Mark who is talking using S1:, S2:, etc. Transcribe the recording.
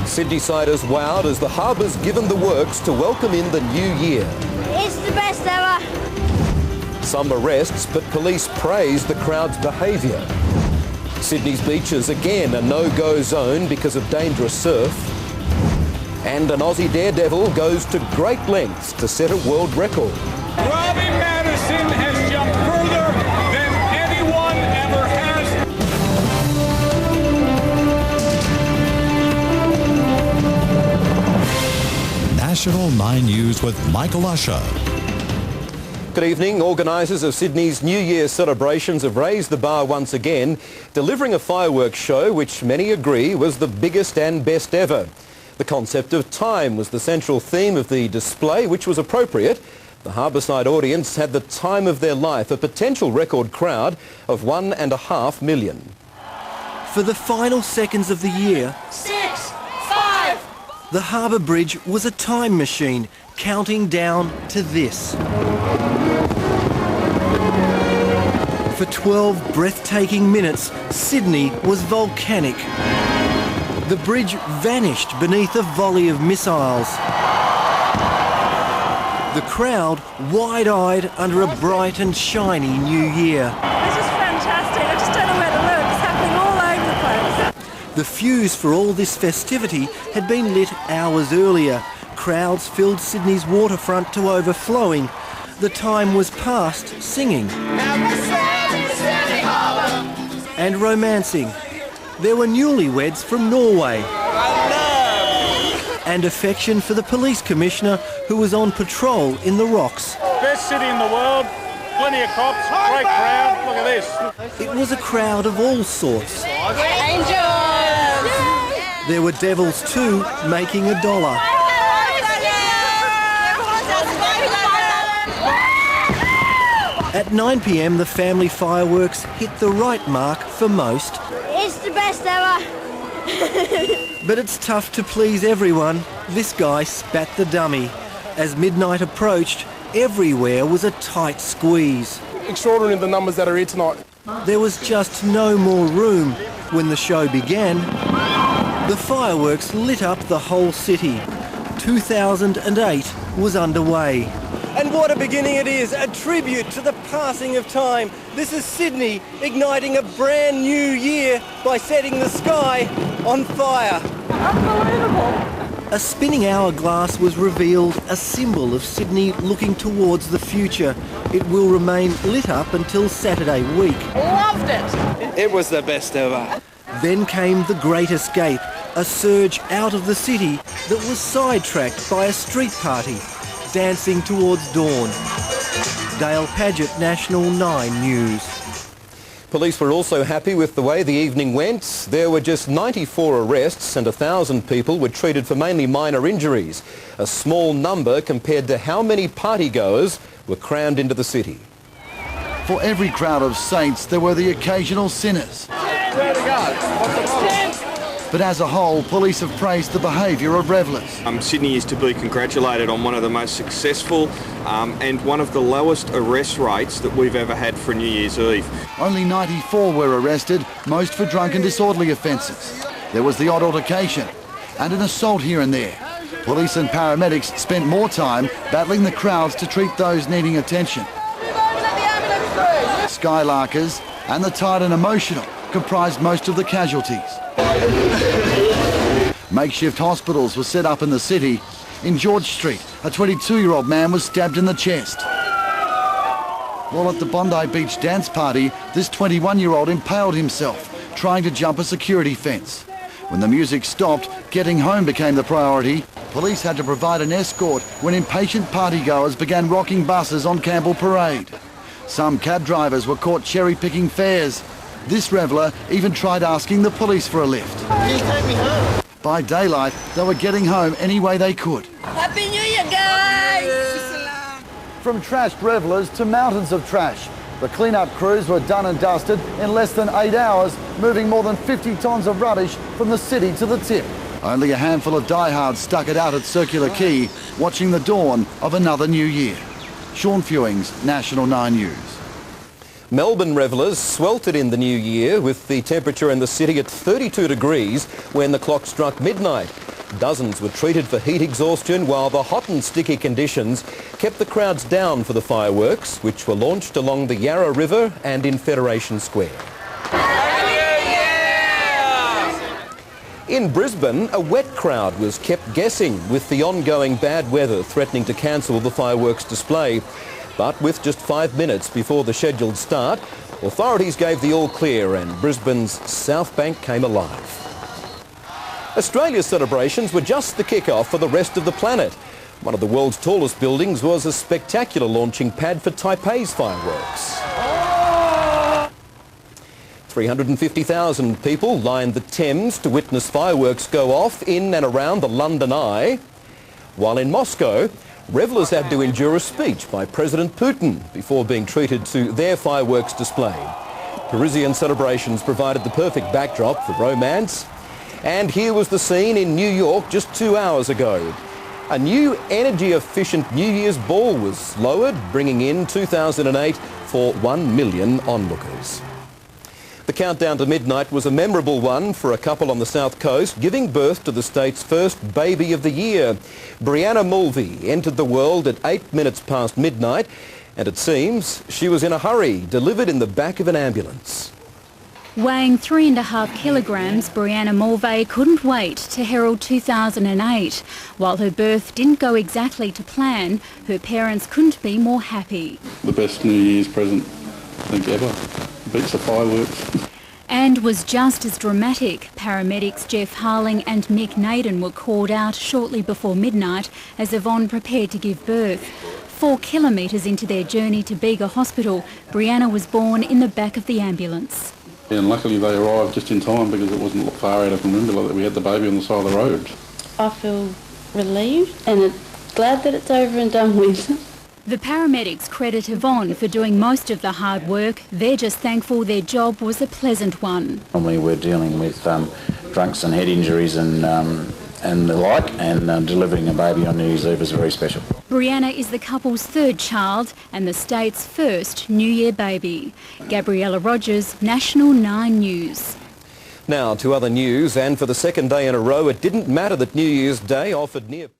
S1: Sydney-siders wowed as the harbour's given the works to welcome in the new year.
S2: It's the best ever.
S1: Some arrests, but police praised the crowd's behaviour. Sydney's beaches again a no-go zone because of dangerous surf. And an Aussie daredevil goes to great lengths to set a world record.
S3: Robbie Madison has jumped further than anyone ever has.
S4: National 9 News with Michael Usher.
S1: Good evening. Organisers of Sydney's New Year celebrations have raised the bar once again, delivering a fireworks show which many agree was the biggest and best ever. The concept of time was the central theme of the display, which was appropriate. The harbourside audience had the time of their life, a potential record crowd of 1.5 million.
S5: For the final seconds of the year,
S2: 6, 5.
S5: the Harbour Bridge was a time machine, counting down to this. For 12 breathtaking minutes, Sydney was volcanic. The bridge vanished beneath a volley of missiles. The crowd wide-eyed under a bright and shiny new year.
S6: This is fantastic. I just don't know where to look. It's happening all over the place.
S5: The fuse for all this festivity had been lit hours earlier. Crowds filled Sydney's waterfront to overflowing. The time was past singing and romancing. There were newlyweds from Norway and affection for the police commissioner who was on patrol in the rocks.
S3: Best city in the world, plenty of cops, great crowd. Look at this.
S5: It was a crowd of all sorts.
S2: Angels!
S5: There were devils too, making $1. At 9 p.m, the family fireworks hit the right mark for most.
S2: It's the best ever.
S5: But it's tough to please everyone. This guy spat the dummy. As midnight approached, everywhere was a tight squeeze.
S7: Extraordinary the numbers that are here tonight.
S5: There was just no more room. When the show began, the fireworks lit up the whole city. 2008 was underway. And what a beginning it is, a tribute to the passing of time. This is Sydney igniting a brand new year by setting the sky on fire.
S6: Unbelievable.
S5: A spinning hourglass was revealed, a symbol of Sydney looking towards the future. It will remain lit up until Saturday week.
S6: Loved it.
S7: It was the best ever.
S5: Then came the Great Escape, a surge out of the city that was sidetracked by a street party, dancing towards dawn. Dale Paget, National 9 News.
S1: Police were also happy with the way the evening went. There were just 94 arrests and 1,000 people were treated for mainly minor injuries. A small number compared to how many partygoers were crammed into the city.
S8: For every crowd of saints, there were the occasional sinners. But as a whole, police have praised the behaviour of revellers.
S9: Sydney is to be congratulated on one of the most successful and one of the lowest arrest rates that we've ever had for New Year's Eve.
S8: Only 94 were arrested, most for drunk and disorderly offences. There was the odd altercation and an assault here and there. Police and paramedics spent more time battling the crowds to treat those needing attention. Skylarkers and the tired and emotional comprised most of the casualties. Makeshift hospitals were set up in the city. In George Street, a 22-year-old man was stabbed in the chest. While at the Bondi Beach dance party, this 21-year-old impaled himself, trying to jump a security fence. When the music stopped, getting home became the priority. Police had to provide an escort when impatient partygoers began rocking buses on Campbell Parade. Some cab drivers were caught cherry-picking fares. This reveller even tried asking the police for a lift.
S2: Can you take me home?
S8: By daylight, they were getting home any way they could.
S2: Happy New Year, guys!
S8: From trashed revellers to mountains of trash, the clean-up crews were done and dusted in less than 8 hours, moving more than 50 tonnes of rubbish from the city to the tip. Only a handful of diehards stuck it out at Circular Quay, watching the dawn of another new year. Sean Fewings, National 9 News.
S1: Melbourne revellers sweltered in the new year with the temperature in the city at 32 degrees when the clock struck midnight. Dozens were treated for heat exhaustion, while the hot and sticky conditions kept the crowds down for the fireworks, which were launched along the Yarra River and in Federation Square. In Brisbane, a wet crowd was kept guessing, with the ongoing bad weather threatening to cancel the fireworks display. But with just 5 minutes before the scheduled start, authorities gave the all clear and Brisbane's South Bank came alive. Australia's celebrations were just the kick-off for the rest of the planet. One of the world's tallest buildings was a spectacular launching pad for Taipei's fireworks. 350,000 people lined the Thames to witness fireworks go off in and around the London Eye, while in Moscow, revellers had to endure a speech by President Putin before being treated to their fireworks display. Parisian celebrations provided the perfect backdrop for romance. And here was the scene in New York just 2 hours ago. A new energy-efficient New Year's ball was lowered, bringing in 2008 for 1 million onlookers. The countdown to midnight was a memorable one for a couple on the south coast, giving birth to the state's first baby of the year. Brianna Mulvey entered the world at 8 minutes past midnight, and it seems she was in a hurry, delivered in the back of an ambulance.
S10: Weighing 3.5 kilograms, Brianna Mulvey couldn't wait to herald 2008. While her birth didn't go exactly to plan, her parents couldn't be more happy.
S11: The best New Year's present, I think, ever. Beats the fireworks.
S10: And was just as dramatic. Paramedics Jeff Harling and Mick Naden were called out shortly before midnight as Yvonne prepared to give birth. 4 kilometres into their journey to Bega Hospital, Brianna was born in the back of the ambulance.
S11: And luckily they arrived just in time because it wasn't far out of Merimbula that we had the baby on the side of the road.
S12: I feel relieved and glad that it's over and done with.
S10: The paramedics credit Yvonne for doing most of the hard work. They're just thankful their job was a pleasant one.
S13: Normally we're dealing with drunks and head injuries and the like, and delivering a baby on New Year's Eve is very special.
S10: Brianna is the couple's third child and the state's first New Year baby. Gabriella Rogers, National 9 News.
S1: Now to other news, and for the second day in a row, it didn't matter that New Year's Day offered near